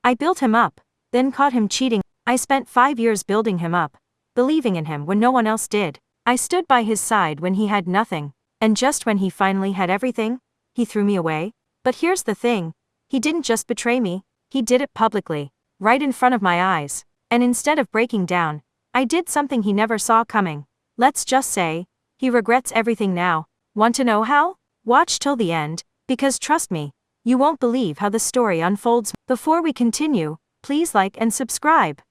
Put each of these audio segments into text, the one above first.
I built him up, then caught him cheating. I spent 5 years building him up, believing in him when no one else did. I stood by his side when he had nothing, and just when he finally had everything, he threw me away. But here's the thing, he didn't just betray me, he did it publicly, right in front of my eyes. And instead of breaking down, I did something he never saw coming. Let's just say, he regrets everything now. Want to know how? Watch till the end, because trust me, you won't believe how the story unfolds. Before we continue, please like and subscribe.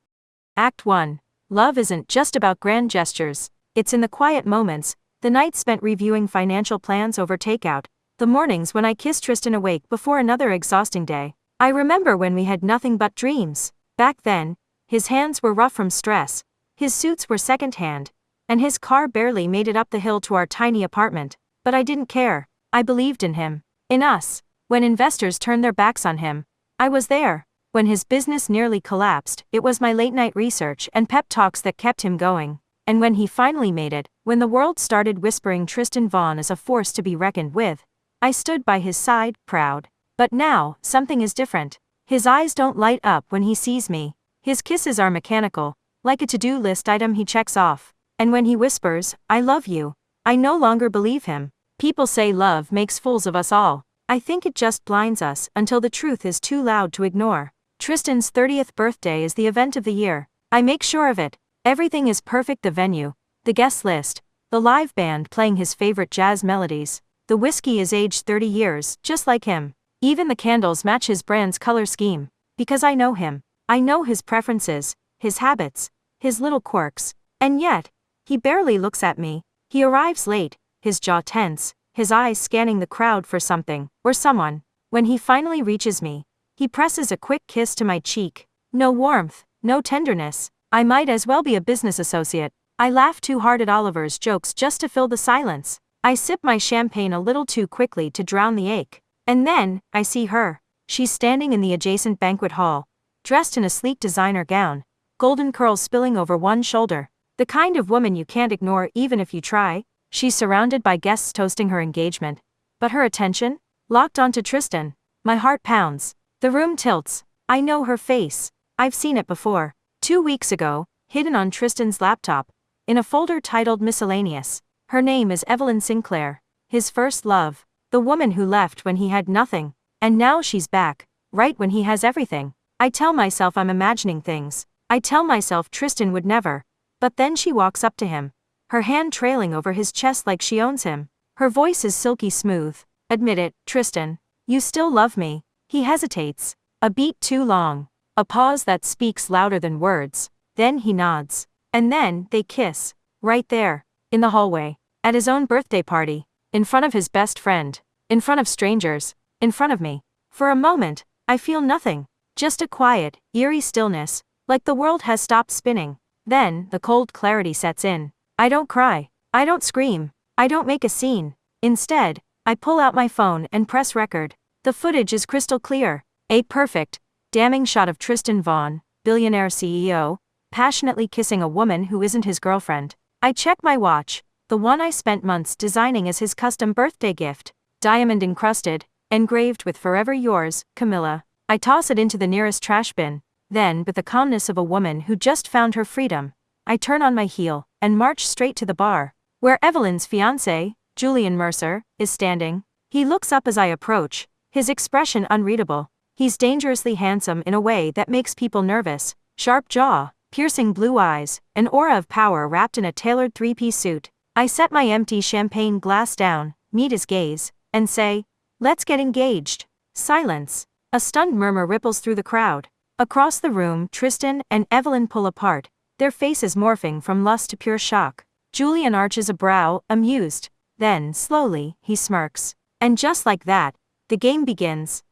Act 1. Love isn't just about grand gestures, it's in the quiet moments, the nights spent reviewing financial plans over takeout, the mornings when I kissed Tristan awake before another exhausting day. I remember when we had nothing but dreams. Back then, his hands were rough from stress, his suits were second-hand, and his car barely made it up the hill to our tiny apartment. But I didn't care. I believed in him. In us. When investors turned their backs on him, I was there. When his business nearly collapsed, it was my late-night research and pep talks that kept him going. And when he finally made it, when the world started whispering Tristan Vaughn as a force to be reckoned with, I stood by his side, proud. But now, something is different. His eyes don't light up when he sees me. His kisses are mechanical, like a to-do list item he checks off. And when he whispers, "I love you," I no longer believe him. People say love makes fools of us all. I think it just blinds us until the truth is too loud to ignore. Tristan's 30th birthday is the event of the year. I make sure of it. Everything is perfect: the venue, the guest list, the live band playing his favorite jazz melodies. The whiskey is aged 30 years, just like him. Even the candles match his brand's color scheme. Because I know him. I know his preferences, his habits, his little quirks. And yet, he barely looks at me. He arrives late, his jaw tense, his eyes scanning the crowd for something, or someone. When he finally reaches me, he presses a quick kiss to my cheek. No warmth, no tenderness. I might as well be a business associate. I laugh too hard at Oliver's jokes just to fill the silence. I sip my champagne a little too quickly to drown the ache. And then, I see her. She's standing in the adjacent banquet hall, dressed in a sleek designer gown, golden curls spilling over one shoulder. The kind of woman you can't ignore even if you try. She's surrounded by guests toasting her engagement. But her attention? Locked onto Tristan. My heart pounds. The room tilts. I know her face. I've seen it before. 2 weeks ago, hidden on Tristan's laptop, in a folder titled Miscellaneous. Her name is Evelyn Sinclair. His first love. The woman who left when he had nothing. And now she's back, right when he has everything. I tell myself I'm imagining things. I tell myself Tristan would never. But then she walks up to him, her hand trailing over his chest like she owns him. Her voice is silky smooth. "Admit it, Tristan. You still love me." He hesitates. A beat too long. A pause that speaks louder than words. Then he nods. And then, they kiss. Right there. In the hallway. At his own birthday party. In front of his best friend. In front of strangers. In front of me. For a moment, I feel nothing. Just a quiet, eerie stillness, like the world has stopped spinning. Then, the cold clarity sets in. I don't cry. I don't scream. I don't make a scene. Instead, I pull out my phone and press record. The footage is crystal clear. A perfect, damning shot of Tristan Vaughn, billionaire CEO, passionately kissing a woman who isn't his girlfriend. I check my watch, the one I spent months designing as his custom birthday gift. Diamond encrusted, engraved with "Forever yours, Camilla." I toss it into the nearest trash bin. Then, with the calmness of a woman who just found her freedom, I turn on my heel and march straight to the bar, where Evelyn's fiancé, Julian Mercer, is standing. He looks up as I approach, his expression unreadable. He's dangerously handsome in a way that makes people nervous. Sharp jaw, piercing blue eyes, an aura of power wrapped in a tailored three-piece suit. I set my empty champagne glass down, meet his gaze, and say, "Let's get engaged." Silence. A stunned murmur ripples through the crowd. Across the room, Tristan and Evelyn pull apart, their faces morphing from lust to pure shock. Julian arches a brow, amused. Then, slowly, he smirks. And just like that, the game begins.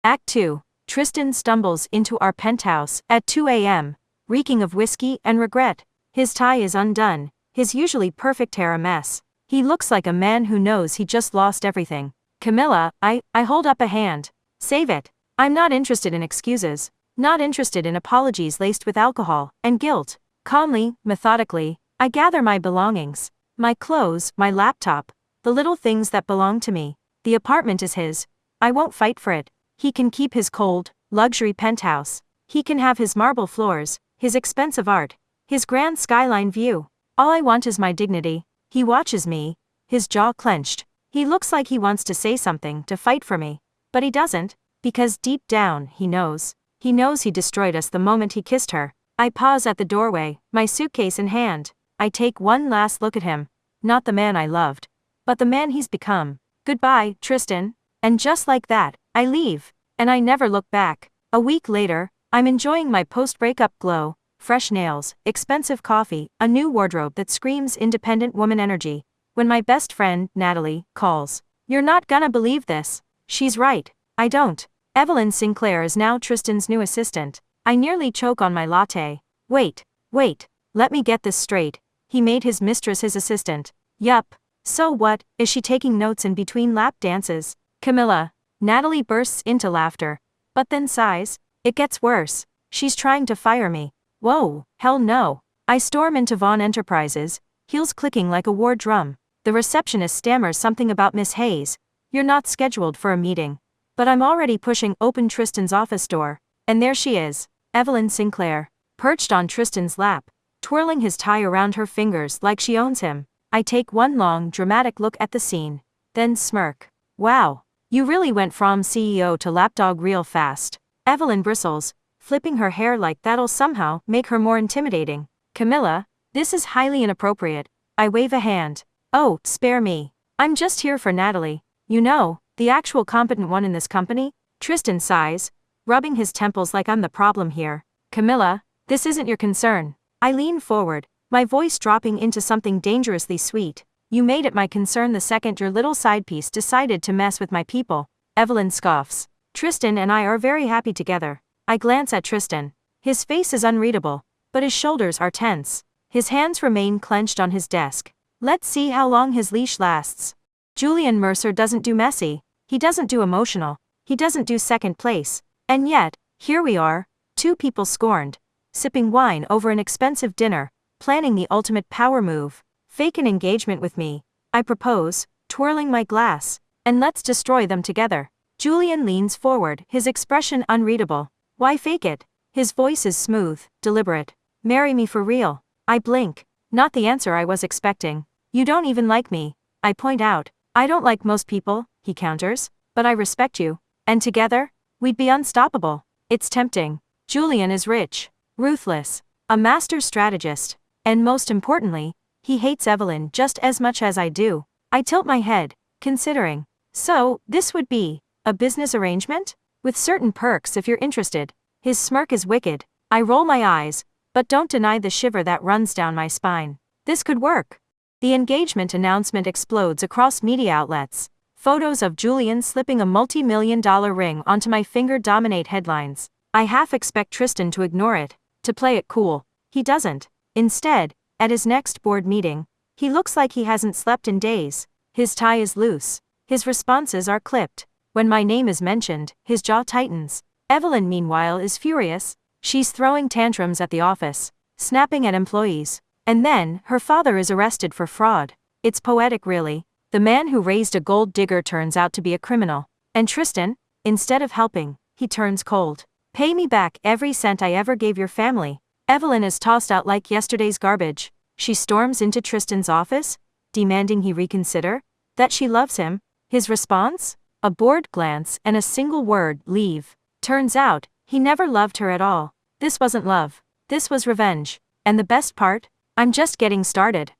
Act 2. Tristan stumbles into our penthouse at 2 a.m., reeking of whiskey and regret. His tie is undone, his usually perfect hair a mess. He looks like a man who knows he just lost everything. "Camilla," I hold up a hand. "Save it. I'm not interested in excuses. Not interested in apologies laced with alcohol and guilt." Calmly, methodically, I gather my belongings. My clothes, my laptop, the little things that belong to me. The apartment is his. I won't fight for it. He can keep his cold, luxury penthouse. He can have his marble floors, his expensive art, his grand skyline view. All I want is my dignity. He watches me, his jaw clenched. He looks like he wants to say something, to fight for me. But he doesn't, because deep down, he knows. He knows he destroyed us the moment he kissed her. I pause at the doorway, my suitcase in hand. I take one last look at him. Not the man I loved, but the man he's become. Goodbye, Tristan. And just like that, I leave. And I never look back. A week later, I'm enjoying my post-breakup glow. Fresh nails, expensive coffee, a new wardrobe that screams independent woman energy. When my best friend, Natalie, calls. You're not gonna believe this. She's right. I don't. Evelyn Sinclair is now Tristan's new assistant. I nearly choke on my latte. Wait. Let me get this straight. He made his mistress his assistant. Yup. So what, is she taking notes in between lap dances? Camilla. Natalie bursts into laughter. But then sighs. It gets worse. She's trying to fire me. Whoa, hell no. I storm into Vaughn Enterprises, heels clicking like a war drum. The receptionist stammers something about Miss Hayes. You're not scheduled for a meeting. But I'm already pushing open Tristan's office door. And there she is, Evelyn Sinclair, perched on Tristan's lap, twirling his tie around her fingers like she owns him. I take one long, dramatic look at the scene, then smirk. Wow, you really went from CEO to lapdog real fast. Evelyn bristles, flipping her hair like that'll somehow make her more intimidating. Camilla, this is highly inappropriate. I wave a hand. Oh, spare me. I'm just here for Natalie. You know, the actual competent one in this company? Tristan sighs, rubbing his temples like I'm the problem here. Camilla, this isn't your concern. I lean forward, my voice dropping into something dangerously sweet. You made it my concern the second your little side piece decided to mess with my people. Evelyn scoffs. Tristan and I are very happy together. I glance at Tristan. His face is unreadable, but his shoulders are tense. His hands remain clenched on his desk. Let's see how long his leash lasts. Julian Mercer doesn't do messy. He doesn't do emotional. He doesn't do second place. And yet, here we are, two people scorned, sipping wine over an expensive dinner, planning the ultimate power move. Fake an engagement with me, I propose, twirling my glass, and let's destroy them together. Julian leans forward, his expression unreadable. Why fake it? His voice is smooth, deliberate. Marry me for real. I blink. Not the answer I was expecting. You don't even like me, I point out. I don't like most people, he counters, but I respect you. And together, we'd be unstoppable. It's tempting. Julian is rich, ruthless, a master strategist, and most importantly, he hates Evelyn just as much as I do. I tilt my head, considering. So, this would be a business arrangement? With certain perks if you're interested. His smirk is wicked. I roll my eyes, but don't deny the shiver that runs down my spine. This could work. The engagement announcement explodes across media outlets. Photos of Julian slipping a multi-million-dollar ring onto my finger dominate headlines. I half expect Tristan to ignore it, to play it cool. He doesn't. Instead, at his next board meeting, he looks like he hasn't slept in days. His tie is loose. His responses are clipped. When my name is mentioned, his jaw tightens. Evelyn, meanwhile, is furious. She's throwing tantrums at the office, snapping at employees. And then, her father is arrested for fraud. It's poetic, really. The man who raised a gold digger turns out to be a criminal. And Tristan, instead of helping, he turns cold. Pay me back every cent I ever gave your family. Evelyn is tossed out like yesterday's garbage. She storms into Tristan's office, demanding he reconsider, that she loves him. His response? A bored glance and a single word, leave. Turns out, he never loved her at all. This wasn't love. This was revenge. And the best part? I'm just getting started.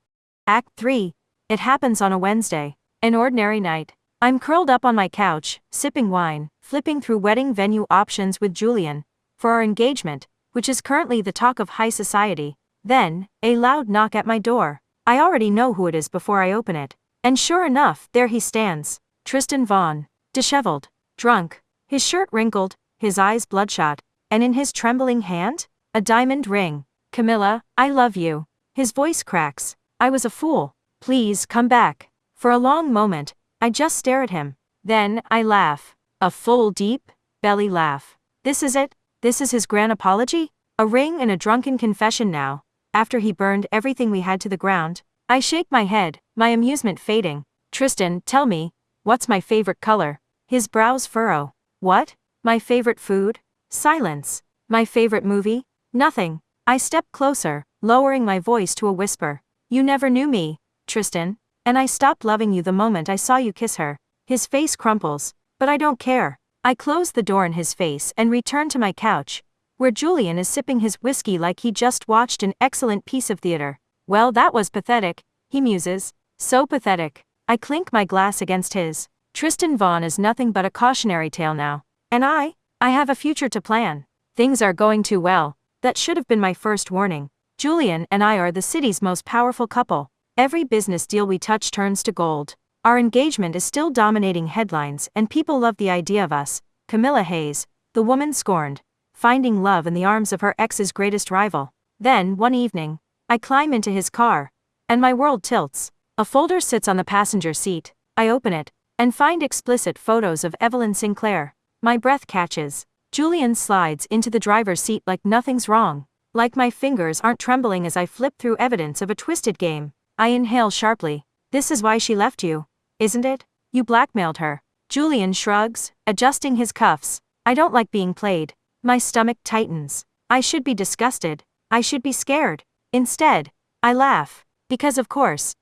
Act 3. It happens on a Wednesday. An ordinary night. I'm curled up on my couch, sipping wine, flipping through wedding venue options with Julian, for our engagement, which is currently the talk of high society. Then, a loud knock at my door. I already know who it is before I open it. And sure enough, there he stands. Tristan Vaughn. Disheveled. Drunk. His shirt wrinkled, his eyes bloodshot, and in his trembling hand, a diamond ring. Camilla, I love you. His voice cracks. I was a fool. Please come back. For a long moment, I just stare at him. Then, I laugh. A full, deep, belly laugh. This is it? This is his grand apology? A ring and a drunken confession now, after he burned everything we had to the ground? I shake my head, my amusement fading. Tristan, tell me, what's my favorite color? His brows furrow. What? My favorite food? Silence. My favorite movie? Nothing. I stepped closer, lowering my voice to a whisper. You never knew me, Tristan. And I stopped loving you the moment I saw you kiss her. His face crumples, but I don't care. I close the door in his face and return to my couch, where Julian is sipping his whiskey like he just watched an excellent piece of theater. Well, that was pathetic, he muses. So pathetic. I clink my glass against his. Tristan Vaughn is nothing but a cautionary tale now. And I have a future to plan. Things are going too well. That should have been my first warning. Julian and I are the city's most powerful couple. Every business deal we touch turns to gold. Our engagement is still dominating headlines and people love the idea of us. Camilla Hayes, the woman scorned, finding love in the arms of her ex's greatest rival. Then, one evening, I climb into his car, and my world tilts. A folder sits on the passenger seat. I open it, and find explicit photos of Evelyn Sinclair. My breath catches. Julian slides into the driver's seat like nothing's wrong. Like my fingers aren't trembling as I flip through evidence of a twisted game. I inhale sharply. This is why she left you, isn't it? You blackmailed her. Julian shrugs, adjusting his cuffs. I don't like being played. My stomach tightens. I should be disgusted. I should be scared. Instead, I laugh. Because of course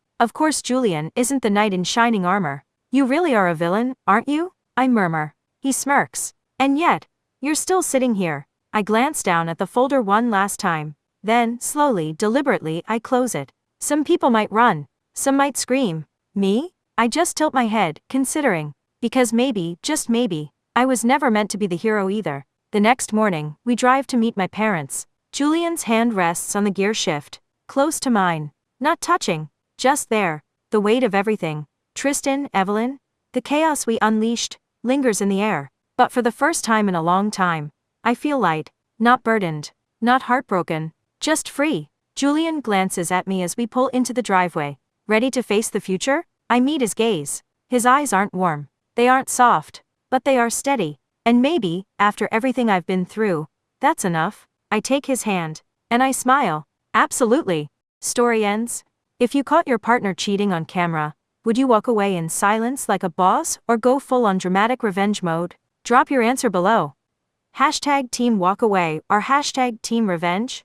Julian isn't the knight in shining armor. You really are a villain, aren't you? I murmur. He smirks. And yet, you're still sitting here. I glance down at the folder one last time. Then, slowly, deliberately, I close it. Some people might run. Some might scream. Me? I just tilt my head, considering. Because maybe, just maybe, I was never meant to be the hero either. The next morning, we drive to meet my parents. Julian's hand rests on the gear shift, close to mine. Not touching, just there. The weight of everything. Tristan, Evelyn. The chaos we unleashed lingers in the air. But for the first time in a long time, I feel light, not burdened, not heartbroken, just free. Julian glances at me as we pull into the driveway. Ready to face the future? I meet his gaze. His eyes aren't warm. They aren't soft. But they are steady. And maybe, after everything I've been through, that's enough. I take his hand. And I smile. Absolutely. Story ends. If you caught your partner cheating on camera, would you walk away in silence like a boss or go full on dramatic revenge mode? Drop your answer below. #team walkaway or #team revenge.